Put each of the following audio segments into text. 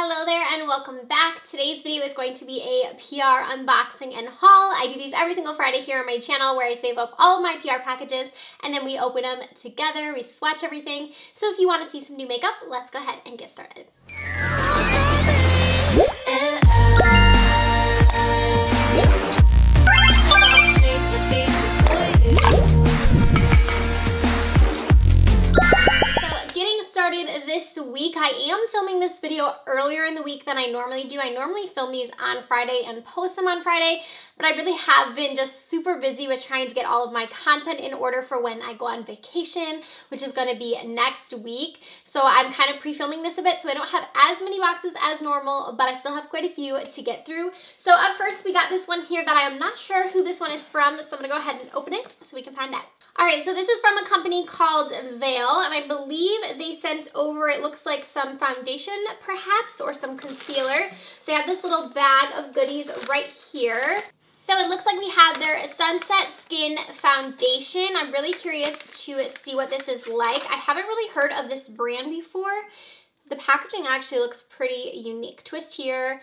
Hello there and welcome back. Today's video is going to be a PR unboxing and haul. I do these every single Friday here on my channel where I save up all of my PR packages and then we open them together, we swatch everything. So if you want to see some new makeup, let's go ahead and get started. This week, I am filming this video earlier in the week than I normally do. I normally film these on Friday and post them on Friday, but I really have been just super busy with trying to get all of my content in order for when I go on vacation, which is going to be next week. So I'm kind of pre-filming this a bit, so I don't have as many boxes as normal, but I still have quite a few to get through. So up first, we got this one here that I am not sure who this one is from, so I'm going to go ahead and open it so we can find out. Alright, so this is from a company called Veil, and I believe they sent over, it looks like some foundation perhaps, or some concealer. So I have this little bag of goodies right here. So it looks like we have their Sunset Skin Foundation. I'm really curious to see what this is like. I haven't really heard of this brand before. The packaging actually looks pretty unique. Twist here.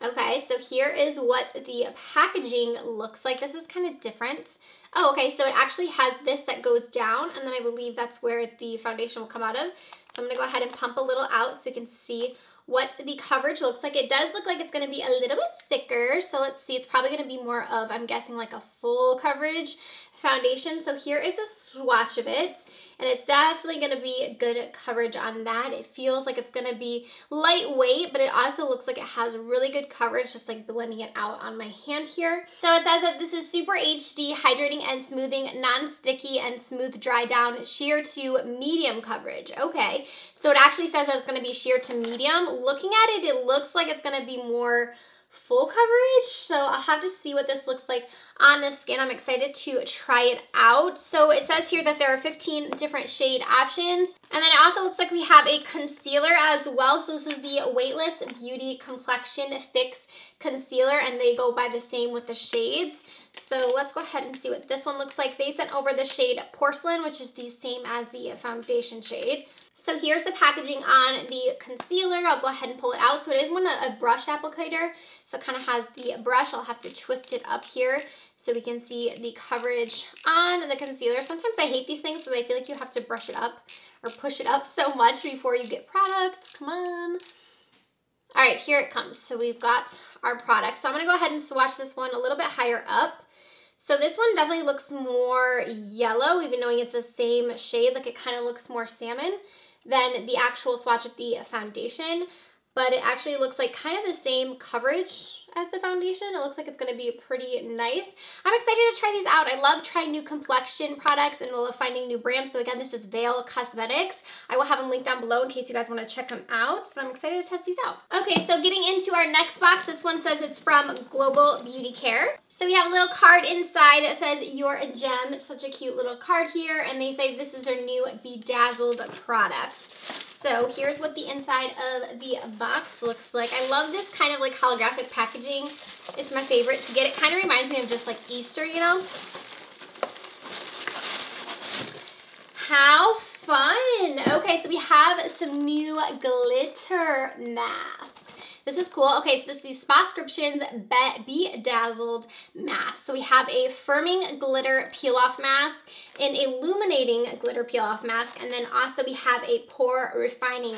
Okay, so here is what the packaging looks like. This is kind of different. Oh, okay, so it actually has this that goes down, and then I believe that's where the foundation will come out of. So I'm going to go ahead and pump a little out so we can see what the coverage looks like. It does look like it's going to be a little bit thicker, so let's see. It's probably going to be more of, I'm guessing, like a full coverage foundation. So here is a swatch of it, and it's definitely going to be good coverage on that. It feels like it's going to be lightweight, but it also looks like it has really good coverage, just like blending it out on my hand here. So it says that this is Super HD Hydrating and Smoothing, Non-Sticky and Smooth Dry Down, Sheer to Medium Coverage. Okay, so it actually says that it's going to be sheer to medium. Looking at it, it looks like it's going to be more full coverage, so I'll have to see what this looks like on the skin. I'm excited to try it out. So it says here that there are 15 different shade options, and then it also looks like we have a concealer as well. So this is the Weightless Beauty Complexion Fix Concealer, and they go by the same with the shades. So let's go ahead and see what this one looks like. They sent over the shade Porcelain, which is the same as the foundation shade. So here's the packaging on the concealer. I'll go ahead and pull it out. So it is a brush applicator. So it kind of has the brush. I'll have to twist it up here so we can see the coverage on the concealer. Sometimes I hate these things because I feel like you have to brush it up or push it up so much before you get product. Come on. All right, here it comes. So we've got our product. So I'm going to go ahead and swatch this one a little bit higher up. So this one definitely looks more yellow, even knowing it's the same shade. Like it kind of looks more salmon than the actual swatch of the foundation. But it actually looks like kind of the same coverage as the foundation. It looks like it's going to be pretty nice. I'm excited to try these out. I love trying new complexion products and I love finding new brands. So again, this is Veil Cosmetics. I will have them linked down below in case you guys want to check them out. But I'm excited to test these out. Okay, so getting into our next box, this one says it's from Global Beauty Care. So we have a little card inside that says "You're a Gem." It's such a cute little card here, and they say this is their new Bedazzled product. So here's what the inside of the box looks like. I love this kind of like holographic packaging. It's my favorite to get. It kind of reminds me of just like Easter, you know? How fun! Okay, so we have some new glitter masks. This is cool. Okay, so this is the Spascriptions Bedazzled Mask. So we have a firming glitter peel-off mask, an illuminating glitter peel-off mask, and then also we have a pore refining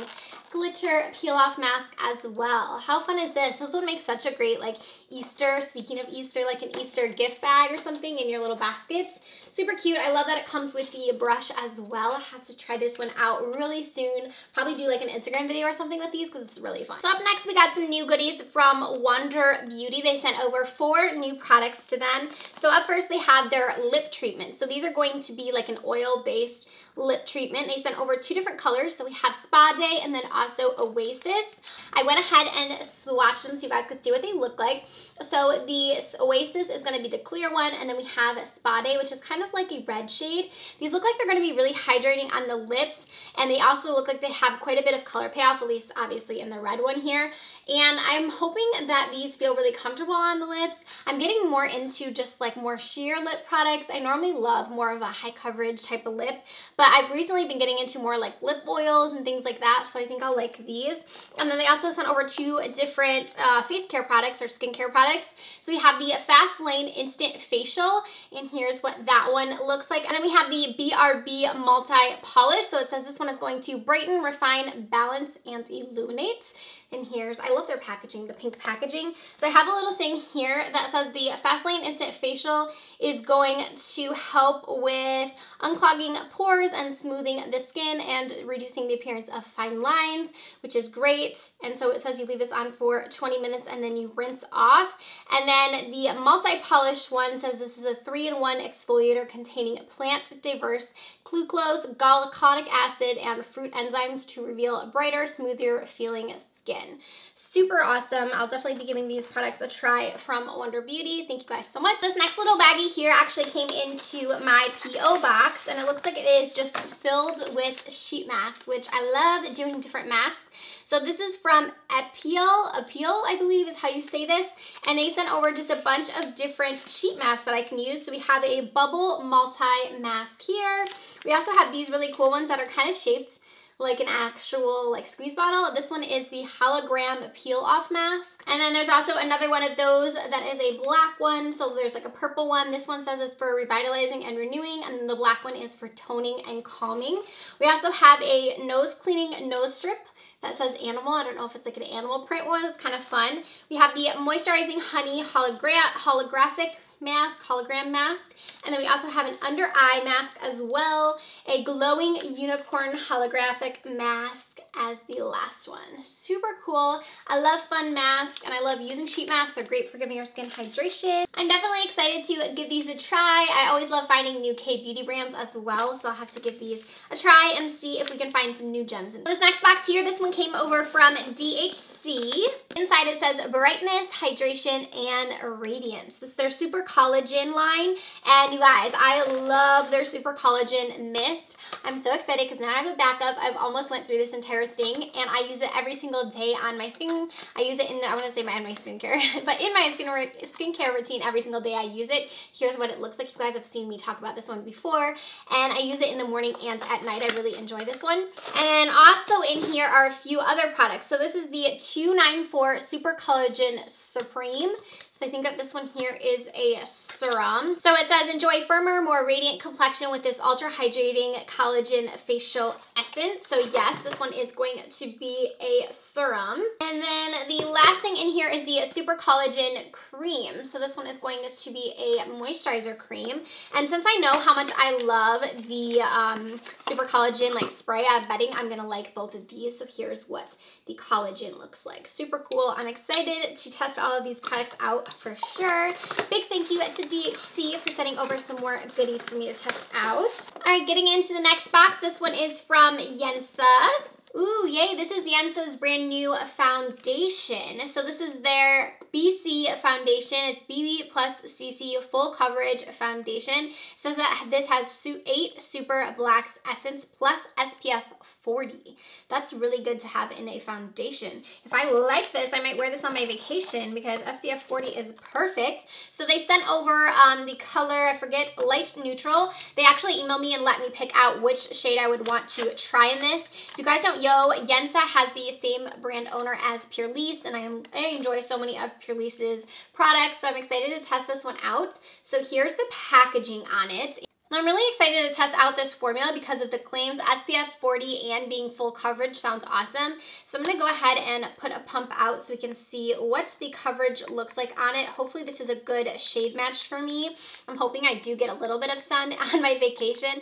glitter peel-off mask as well. How fun is this? This would make such a great like Easter, speaking of Easter, like an Easter gift bag or something in your little baskets. Super cute. I love that it comes with the brush as well. I have to try this one out really soon. Probably do like an Instagram video or something with these because it's really fun. So up next we got some new goodies from Wonder Beauty. They sent over 4 new products to them. So up first they have their lip treatment. So these are going to be like an oil-based lip treatment. They sent over 2 different colors. So we have Spa Day and then also Oasis. I went ahead and swatch them so you guys could see what they look like. So the Oasis is going to be the clear one, and then we have Spa Day, which is kind of like a red shade. These look like they're going to be really hydrating on the lips, and they also look like they have quite a bit of color payoff, at least obviously in the red one here. And I'm hoping that these feel really comfortable on the lips. I'm getting more into just like more sheer lip products. I normally love more of a high coverage type of lip, but I've recently been getting into more like lip oils and things like that, so I think I'll like these. And then they also sent over 2 different face care products or skincare products. So we have the Fast Lane Instant Facial, and here's what that one looks like. And then we have the BRB Multi Polish. So it says this one is going to brighten, refine, balance, and illuminate. And here's, I love their packaging, the pink packaging. So I have a little thing here that says the Fast Lane Instant Facial is going to help with unclogging pores and smoothing the skin and reducing the appearance of fine lines, which is great. And so it says you leave this on for 20 minutes and then you rinse off. And then the multi-polish one says this is a 3-in-1 exfoliator containing plant-diverse glucose, glycolic acid, and fruit enzymes to reveal a brighter, smoother feeling skin. Super awesome. I'll definitely be giving these products a try from Wonder Beauty. Thank you guys so much. This next little baggie here actually came into my P.O. box, and it looks like it is just filled with sheet masks, which I love doing different masks. So this is from Appeal, I believe is how you say this, and they sent over just a bunch of different sheet masks that I can use. So we have a bubble multi-mask here. We also have these really cool ones that are kind of shaped like an actual like squeeze bottle. This one is the hologram peel off mask. And then there's also another one of those that is a black one. So there's like a purple one. This one says it's for revitalizing and renewing, and then the black one is for toning and calming. We also have a nose cleaning nose strip that says animal. I don't know if it's like an animal print one. It's kind of fun. We have the moisturizing honey holographic mask, hologram mask, and then we also have an under eye mask as well, a glowing unicorn holographic mask as the last one. Super cool. I love fun masks, and I love using sheet masks. They're great for giving your skin hydration. I'm definitely excited to give these a try. I always love finding new K-beauty brands as well, so I'll have to give these a try and see if we can find some new gems. This next box here, this one came over from DHC. Inside it says brightness, hydration, and radiance. This is their super collagen line, and you guys, I love their super collagen mist. I'm so excited because now I have a backup. I've almost went through this entire thing, and I use it every single day on my skin. I use it in, I want to say my skincare, but in my skincare routine every single day I use it. Here's what it looks like. You guys have seen me talk about this one before, and I use it in the morning and at night. I really enjoy this one. And then also in here are a few other products. So this is the 294 Super Collagen Supreme. So I think that this one here is a serum. So it says, enjoy firmer, more radiant complexion with this ultra hydrating collagen facial essence. So yes, this one is going to be a serum. And then the last thing in here is the Super Collagen Cream. So this one is going to be a moisturizer cream. And since I know how much I love the Super Collagen like spray, I'm betting I'm gonna like both of these. So here's what the collagen looks like. Super cool. I'm excited to test all of these products out for sure. Big thank you to DHC for sending over some more goodies for me to test out. All right, getting into the next box. This one is from Yensa. Ooh, yay, this is Yensa's brand new foundation. So this is their BC foundation. It's BB plus CC full coverage foundation. It says that this has 8 Super Blacks Essence plus SPF 40. That's really good to have in a foundation. If I like this, I might wear this on my vacation because SPF 40 is perfect. So they sent over the color, I forget, light neutral. They actually emailed me and let me pick out which shade I would want to try in this. If you guys don't know, Yensa has the same brand owner as Purlisse, and I enjoy so many of Purlisse's products, so I'm excited to test this one out. So here's the packaging on it. I'm really excited to test out this formula because of the claims. SPF 40 and being full coverage sounds awesome. So I'm going to go ahead and put a pump out so we can see what the coverage looks like on it. Hopefully this is a good shade match for me. I'm hoping I do get a little bit of sun on my vacation.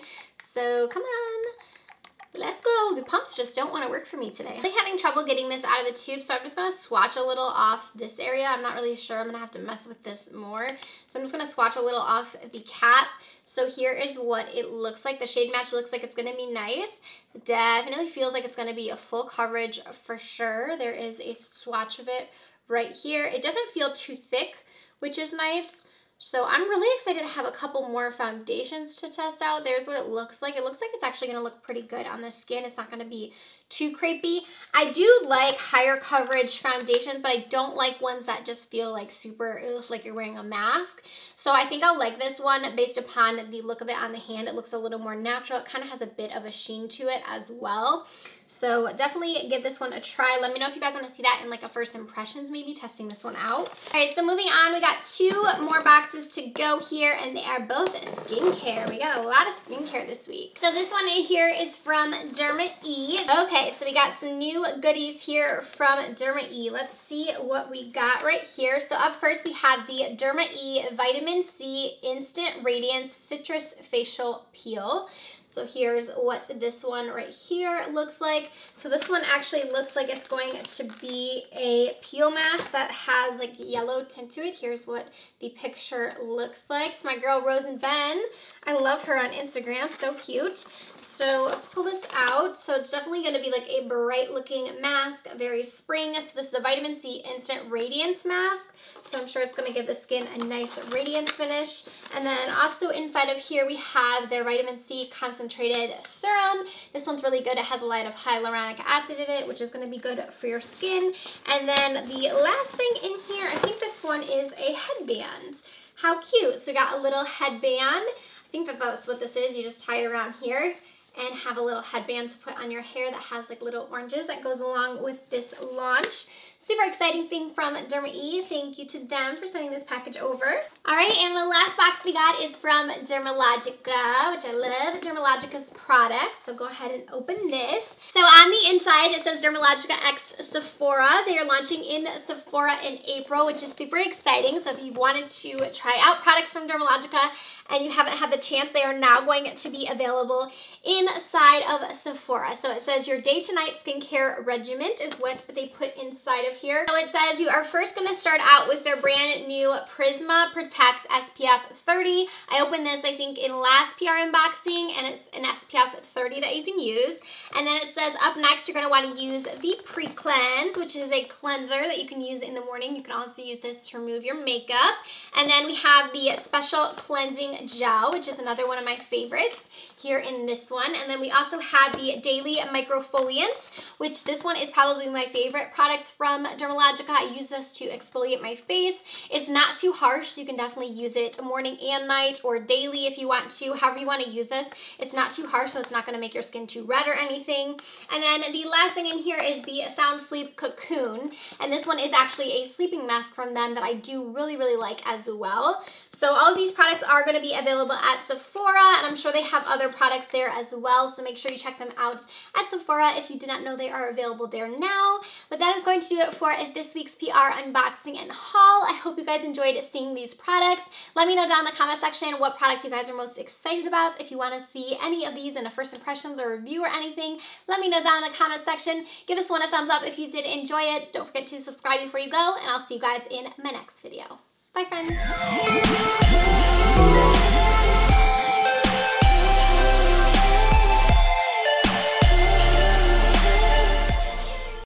So come on. Let's go. The pumps just don't want to work for me today. I'm having trouble getting this out of the tube, so I'm just going to swatch a little off this area. I'm not really sure. I'm going to have to mess with this more. So I'm just going to swatch a little off the cap. So here is what it looks like. The shade match looks like it's going to be nice. Definitely feels like it's going to be a full coverage for sure. There is a swatch of it right here. It doesn't feel too thick, which is nice. So I'm really excited to have a couple more foundations to test out. There's what it looks like. It looks like it's actually gonna look pretty good on the skin. It's not gonna be too crepey. I do like higher coverage foundations, but I don't like ones that just feel like super, like you're wearing a mask. So I think I'll like this one based upon the look of it on the hand. It looks a little more natural. It kind of has a bit of a sheen to it as well. So definitely give this one a try. Let me know if you guys want to see that in like a first impressions, maybe testing this one out. All right, so moving on, we got 2 more boxes to go here, and they are both skincare. We got a lot of skincare this week. So this one in here is from Derma E. Okay, so we got some new goodies here from Derma E. Let's see what we got right here. So up first, we have the Derma E Vitamin C Instant Radiance Citrus Facial Peel. So here's what this one right here looks like. So this one actually looks like it's going to be a peel mask that has like yellow tint to it. Here's what the picture looks like. It's my girl Rosen Ben. I love her on Instagram, so cute. So let's pull this out. So it's definitely going to be like a bright looking mask, very spring. So this is a Vitamin C Instant Radiance Mask. So I'm sure it's going to give the skin a nice radiance finish. And then also inside of here we have their Vitamin C Concentrated Serum. This one's really good. It has a lot of hyaluronic acid in it, which is going to be good for your skin. And then the last thing in here, I think this one is a headband. How cute. So we got a little headband. I think that that's what this is. You just tie it around here and have a little headband to put on your hair that has like little oranges that goes along with this launch. Super exciting thing from Derma E. Thank you to them for sending this package over. All right, and the last box we got is from Dermalogica, which I love Dermalogica's products. So go ahead and open this. So on the inside, it says Dermalogica X Sephora. They are launching in Sephora in April, which is super exciting. So if you wanted to try out products from Dermalogica and you haven't had the chance, they are now going to be available inside of Sephora. So it says your day to night skincare regimen is what they put inside of here. So it says you are first going to start out with their brand new Prisma Protect SPF 30. I opened this, I think, in last PR unboxing, and it's an SPF 30 that you can use. And then it says up next, you're going to want to use the Pre-Cleanse, which is a cleanser that you can use in the morning. You can also use this to remove your makeup. And then we have the Special Cleansing Gel, which is another one of my favorites here in this one. And then we also have the Daily Microfoliant, which this one is probably my favorite product from Dermalogica. I use this to exfoliate my face. It's not too harsh, so you can definitely use it morning and night or daily if you want to, however you want to use this. It's not too harsh, so it's not going to make your skin too red or anything. And then the last thing in here is the Sound Sleep Cocoon, and this one is actually a sleeping mask from them that I do really, really like as well. So all of these products are going to be available at Sephora, and I'm sure they have other products there as well, so make sure you check them out at Sephora if you did not know they are available there now. But that is going to do it for this week's PR unboxing and haul. I hope you guys enjoyed seeing these products. Let me know down in the comment section what product you guys are most excited about. If you want to see any of these in a first impressions or review or anything, let me know down in the comment section. Give this one a thumbs up if you did enjoy it. Don't forget to subscribe before you go, and I'll see you guys in my next video. Bye, friends.